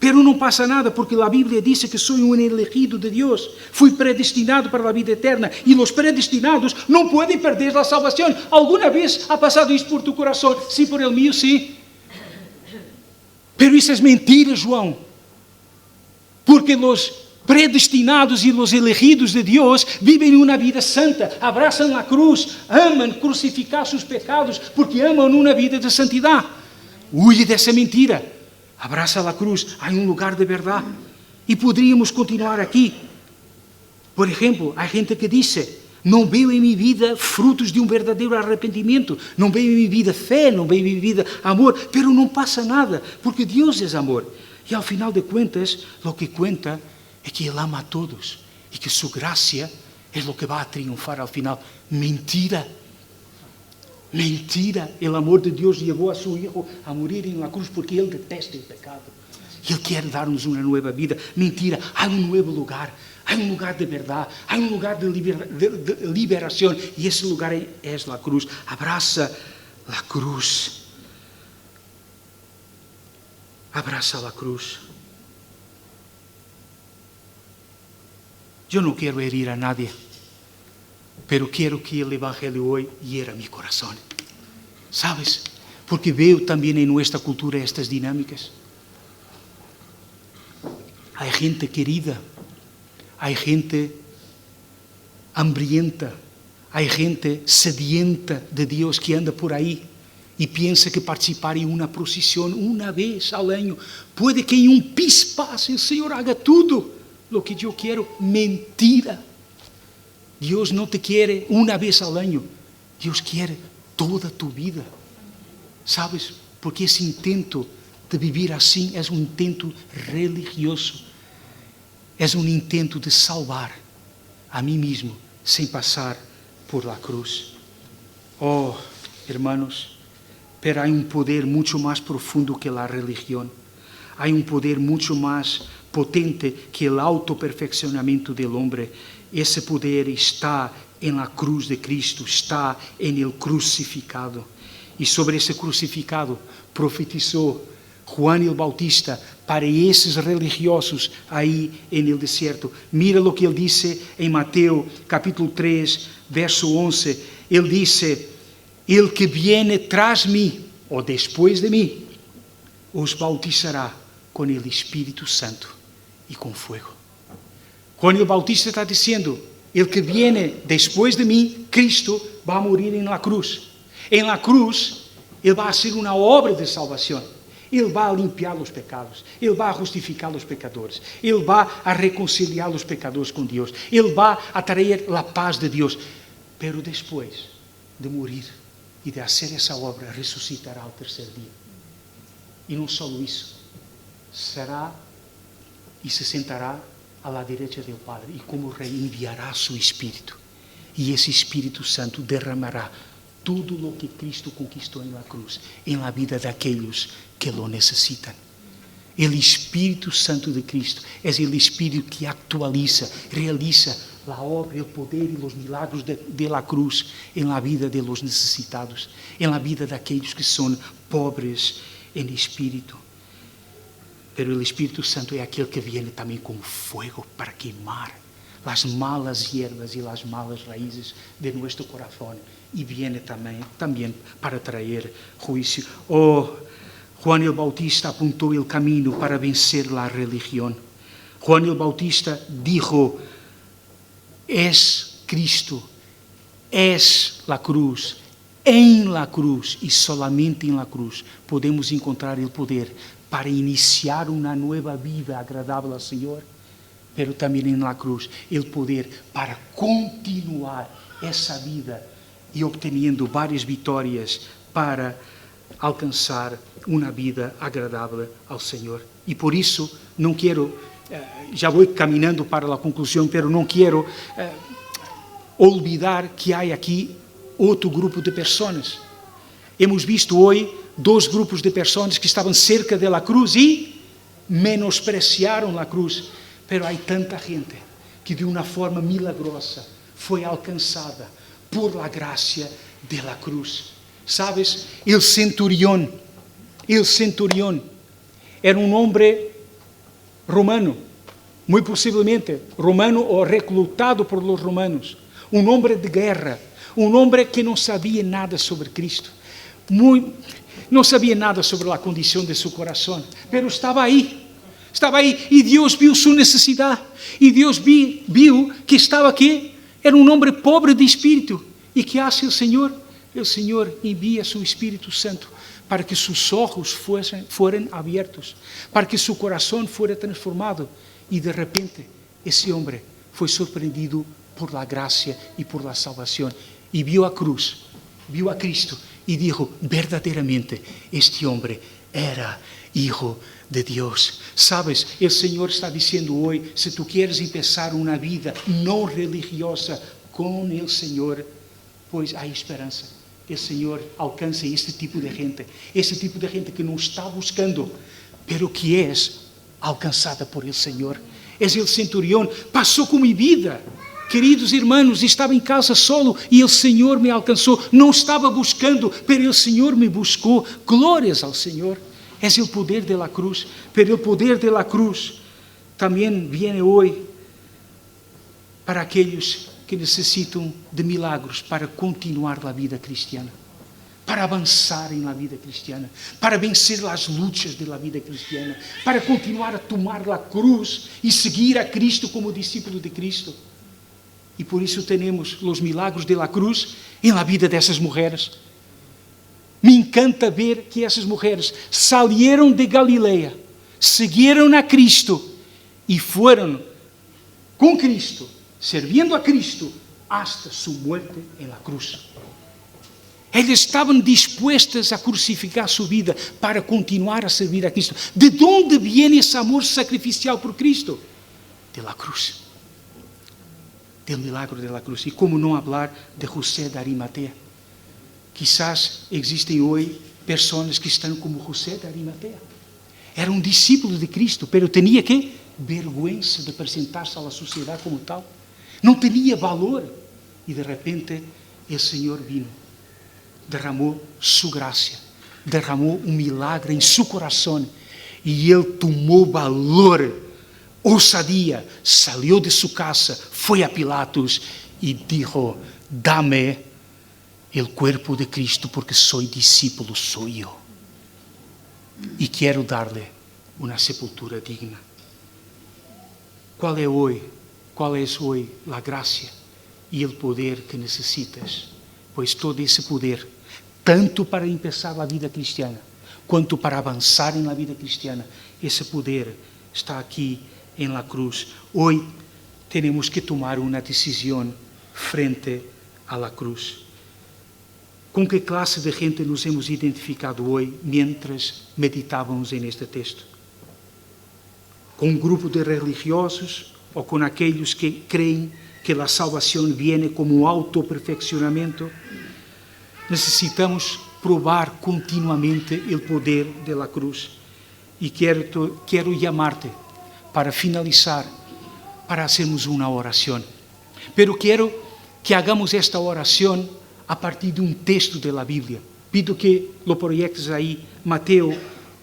Pero não passa nada, porque a Bíblia diz que sou um elegido de Deus. Fui predestinado para a vida eterna. E os predestinados não podem perder a salvação. ¿Alguna vez ha passado isso por tu coração? Sim, por el mío, sim. Pero isso é mentira, João. Porque os predestinados e os elegidos de Deus vivem uma vida santa, abraçam a cruz, amam crucificar seus pecados, porque amam uma vida de santidade. Huye dessa mentira. Abraça a cruz, há um lugar de verdade. E poderíamos continuar aqui. Por exemplo, há gente que diz, não vejo em minha vida frutos de um verdadeiro arrependimento, não vejo em minha vida fé, não vejo em minha vida amor, pero não passa nada, porque Deus é amor. E ao final de contas, o que conta é que Ele ama a todos e que sua graça é o que vai triunfar ao final. Mentira! Mentira, o amor de Deus levou a seu Hijo a morir em la cruz porque Ele detesta o pecado. Ele quer dar-nos uma nova vida. Mentira, há um novo lugar, há um lugar de verdade, há um lugar de liberação e esse lugar é a cruz. Abraça a cruz. Abraça a cruz. Eu não quero herir a nadie. Pero quero que o Evangelho hoje hiera meu coração. ¿Sabes? Porque veo também em nossa cultura estas dinâmicas. Há gente querida, há gente hambrienta, há gente sedienta de Deus que anda por aí e pensa que participar em uma procissão uma vez ao ano pode que em um pispasse o Senhor haga tudo o que eu quero. Mentira! Deus não te quer uma vez ao ano, Deus quer toda a tua vida. ¿Sabes? Porque esse intento de viver assim é um intento religioso, é um intento de salvar a mim mesmo sem passar por la cruz. Oh, hermanos, pero há um poder muito mais profundo que a religião. Há um poder muito mais potente que o autoperfeccionamento do homem. Esse poder está na cruz de Cristo, está em el crucificado. E sobre esse crucificado profetizou Juan el Bautista para esses religiosos aí no deserto. Mira o que ele disse em Mateus capítulo 3, verso 11. Ele disse: "El que viene tras mim, ou depois de mim, os bautizará com o Espírito Santo e com fogo." Quando o Bautista está dizendo: "El que viene depois de mim, Cristo, vai morrer em la cruz. Em la cruz, Ele vai fazer uma obra de salvação. Ele vai limpiar os pecados. Ele vai justificar os pecadores. Ele vai reconciliar os pecadores com Deus. Ele vai atrair a paz de Deus. Pero depois de morrer e de fazer essa obra, ressuscitará ao terceiro dia. E não só isso, será e se sentará à la direita do Padre, e como Rei enviará seu Espírito. E esse Espírito Santo derramará tudo o que Cristo conquistou na cruz, em la vida daqueles que lo necessitam. O Espírito Santo de Cristo é o Espírito que actualiza, realiza a obra, o poder e os milagros de la cruz em la vida de los necessitados, em la vida daqueles que são pobres em espírito. Pero o Espírito Santo é aquele que vem também como fogo para queimar as malas hierbas e as malas raízes de nosso coração, e vem também para trazer juízo. Juan el Bautista apuntou o caminho para vencer a religião. Juan el Bautista dijo: "Es Cristo, es la cruz. Em la cruz e solamente em la cruz podemos encontrar o poder para iniciar uma nova vida agradável ao Senhor, pero também em la cruz o poder para continuar essa vida e obtendo várias vitórias para alcançar uma vida agradável ao Senhor." E por isso não quero, já vou caminhando para a conclusão, pero não quero olvidar que há aqui outro grupo de pessoas. Hemos visto hoje 2 grupos de pessoas que estavam cerca da cruz e menospreciaram a cruz. Pero há tanta gente que de uma forma milagrosa foi alcançada por la gracia de la cruz. Sabes, el centurión era um homem romano, muito possivelmente romano ou reclutado por los romanos, um homem de guerra, um homem que não sabia nada sobre Cristo, não sabia nada sobre a condição de seu coração, mas estava aí, e Deus viu sua necessidade, e Deus viu que estava aqui, era um homem pobre de espírito, e que hace o Senhor? O Senhor envia seu Espírito Santo para que seus olhos fossem abertos, para que seu coração fosse transformado, e de repente esse homem foi surpreendido por la gracia e por la salvação, e viu a cruz, viu a Cristo, e disse: verdadeiramente este homem era Hijo de Deus. Sabes, o Senhor está dizendo hoje: se tu queres começar uma vida não religiosa com o Senhor, pois há esperança. O Senhor alcança este tipo de gente que não está buscando, pero que é alcançada por el Senhor. É o centurião, passou com minha vida. Queridos irmãos, estava em casa solo e o Senhor me alcançou. Não estava buscando, pero o Senhor me buscou. Glórias ao Senhor. É o poder de la cruz. Pero o poder de la cruz também vem hoje para aqueles que necessitam de milagros para continuar a vida cristiana, para avançar na vida cristiana, para vencer as lutas da vida cristiana, para continuar a tomar a cruz e seguir a Cristo como discípulo de Cristo. E por isso temos os milagros de la cruz na vida dessas mulheres. Me encanta ver que essas mulheres saíram de Galileia, seguiram a Cristo e foram com Cristo, servindo a Cristo, hasta sua morte na cruz. Elas estavam dispostas a crucificar sua vida para continuar a servir a Cristo. De onde vem esse amor sacrificial por Cristo? De la cruz. Del milagro de la cruz. E como não falar de José de Arimatea? Quizás existem hoje pessoas que estão como José de Arimatea. Era um discípulo de Cristo, pero tinha que vergüenza de apresentar-se à sociedade como tal. Não tinha valor. E de repente o Senhor vino, derramou sua graça, derramou um milagre em seu coração E ele tomou valor, ousadia, saiu de sua casa, foi a Pilatos e disse: dame o corpo de Cristo, porque sou discípulo, sou eu. E quero dar-lhe uma sepultura digna. Qual é hoje a graça e o poder que necessitas? Pois todo esse poder, tanto para começar a vida cristiana, quanto para avançar na vida cristiana, esse poder está aqui na cruz. Hoje temos que tomar uma decisão frente à cruz. Com que classe de gente nos hemos identificado hoje, mientras meditávamos neste texto? Com um grupo de religiosos ou com aqueles que creem que a salvação viene como autoperfeccionamento? Necessitamos provar continuamente o poder da cruz. E quero chamar-te para finalizar, para hacermos uma oração. Pero quero que hagamos esta oração a partir de um texto da Bíblia. Pido que lo proyectes aí, Mateus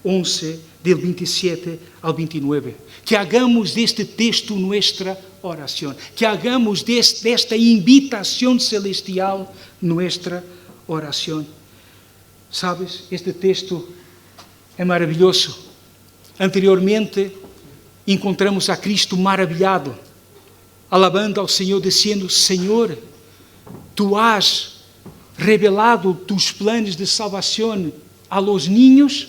11, del 27 ao 29. Que hagamos deste texto nossa oração. Que hagamos desta invitação celestial nossa oração. Sabes, este texto é maravilhoso. Anteriormente, encontramos a Cristo maravilhado, alabando ao Senhor, dizendo: Senhor, Tu has revelado tus planos de salvação a los niños,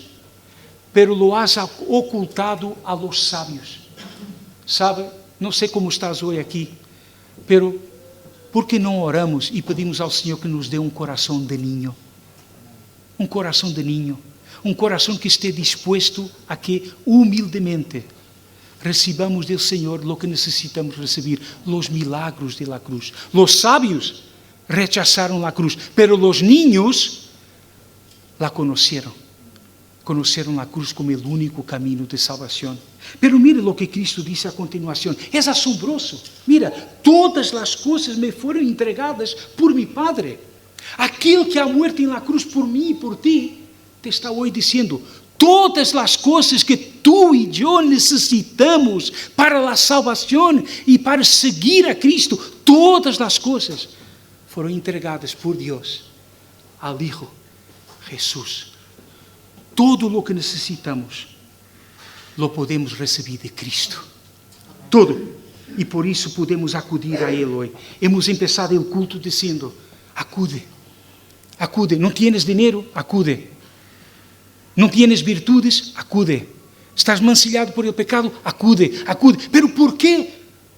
pero lo has ocultado a los sabios. Sabe, não sei como estás hoje aqui, pero por que não oramos e pedimos ao Senhor que nos dê um coração de ninho? Um coração de ninho, um coração que esteja disposto a que humildemente recibamos do Senhor o que necessitamos receber, os milagros de la cruz. Los sabios rechazaron la cruz, pero los niños la conocieron la cruz como el único camino de salvación. Pero mire lo que Cristo dice a continuación, es asombroso. Mira, todas las cosas me fueron entregadas por mi Padre. Aquel que ha muerto en la cruz por mí y por ti, te está hoy diciendo: todas las cosas que tú y yo necesitamos para la salvación y para seguir a Cristo, todas las cosas foram entregadas por Deus ao Hijo Jesús. Todo o que necessitamos lo podemos receber de Cristo. Todo. E por isso podemos acudir a Ele hoje. Hemos empezado o culto dizendo: acude, acude. Não tienes dinheiro? Acude. Não tienes virtudes? Acude. Estás mancillado por el pecado? Acude, acude. Pero ¿por quê?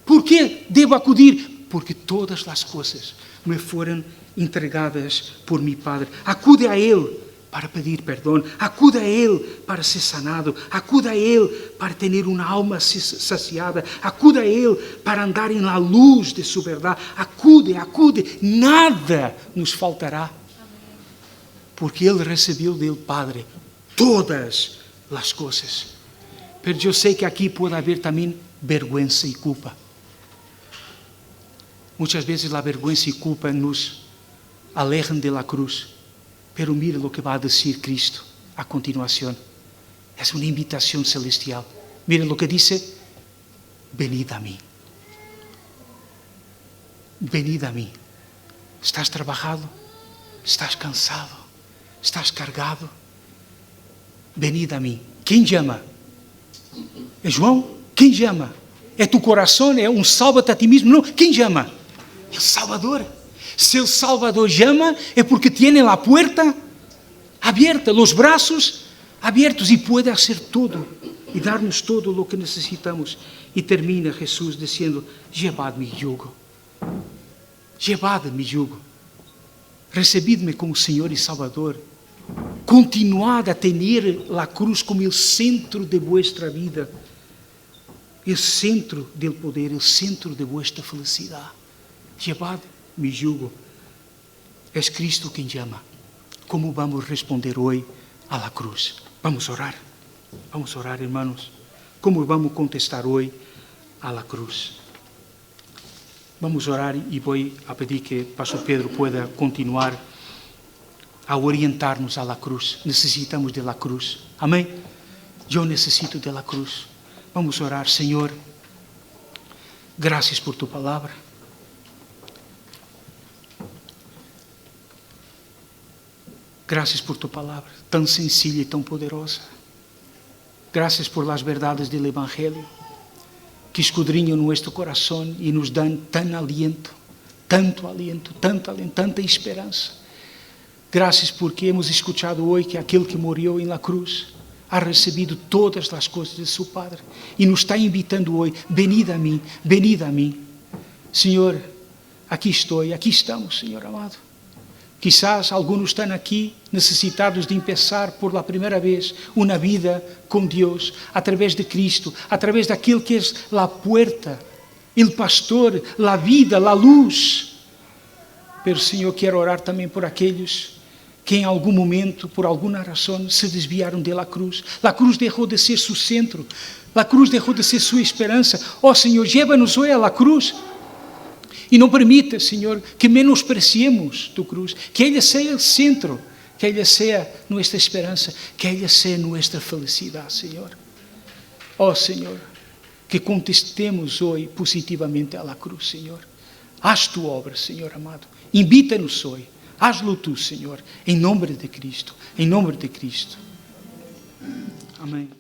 ¿Por quê devo acudir? Porque todas as coisas me foram entregadas por mi Padre. Acude a Ele para pedir perdão. Acude a Ele para ser sanado. Acude a Ele para ter uma alma saciada. Acude a Ele para andar na luz de sua verdade. Acude, acude. Nada nos faltará. Porque Ele recebeu do Padre todas as coisas. Mas eu sei que aqui pode haver também vergonha e culpa. Muitas vezes a vergonha e culpa nos alejam de la cruz. Pero mira o que vai dizer Cristo a continuação. É uma invitação celestial. Mira o que diz: venid a mim. Venid a mim. Estás trabalhado? Estás cansado? Estás cargado? Venid a mim. Quem chama? É João? Quem chama? É tu coração? É um salva-te a ti mesmo? Não. Quem chama? É o Salvador. Se o Salvador chama, é porque tem a porta aberta, os braços abertos e pode fazer tudo e dar-nos todo o que necessitamos. E termina Jesus dizendo: llevad mi yugo. Llevad mi yugo. Recebid-me como Senhor e Salvador. Continuad a ter a cruz como o centro de vuestra vida, o centro do poder, o centro de vuestra felicidade. Llevad mi yugo. É Cristo quem chama. Como vamos responder hoje à la cruz? Vamos orar. Vamos orar, hermanos. Como vamos contestar hoje à la cruz? Vamos orar e vou a pedir que Pastor Pedro pueda continuar a orientar-nos à la cruz. Necessitamos de la cruz. Amém? Eu necessito da cruz. Vamos orar, Senhor. Graças por tu palavra. Graças por tu palavra, tão sencilla e tão poderosa. Graças por las verdades do Evangelho, que escudriñam nosso coração e nos dão tanto aliento, tanta esperança. Graças porque hemos escuchado hoje que aquele que morreu na cruz ha recebido todas as coisas de seu Padre e nos está invitando hoje: venid a mim, venid a mim. Senhor, aqui estou, aqui estamos, Senhor amado. Quizás alguns estão aqui necessitados de começar por la primeira vez uma vida com Deus, através de Cristo, através daquilo que é a porta, o pastor, a vida, a luz. Pero, Senhor, quero orar também por aqueles que em algum momento, por alguma razão, se desviaram da cruz. A cruz deixou de ser seu centro, a cruz deixou de ser sua esperança. Oh, Senhor, llévanos hoje à cruz. E não permita, Senhor, que menospreciemos tu cruz, que ela seja o centro, que ela seja nossa esperança, que ela seja nossa felicidade, Senhor. Oh, Senhor, que contestemos hoje positivamente a la cruz, Senhor. Haz tu obra, Senhor amado. Invita-nos hoje. Haz-lo tu, Senhor, em nome de Cristo. Em nome de Cristo. Amém.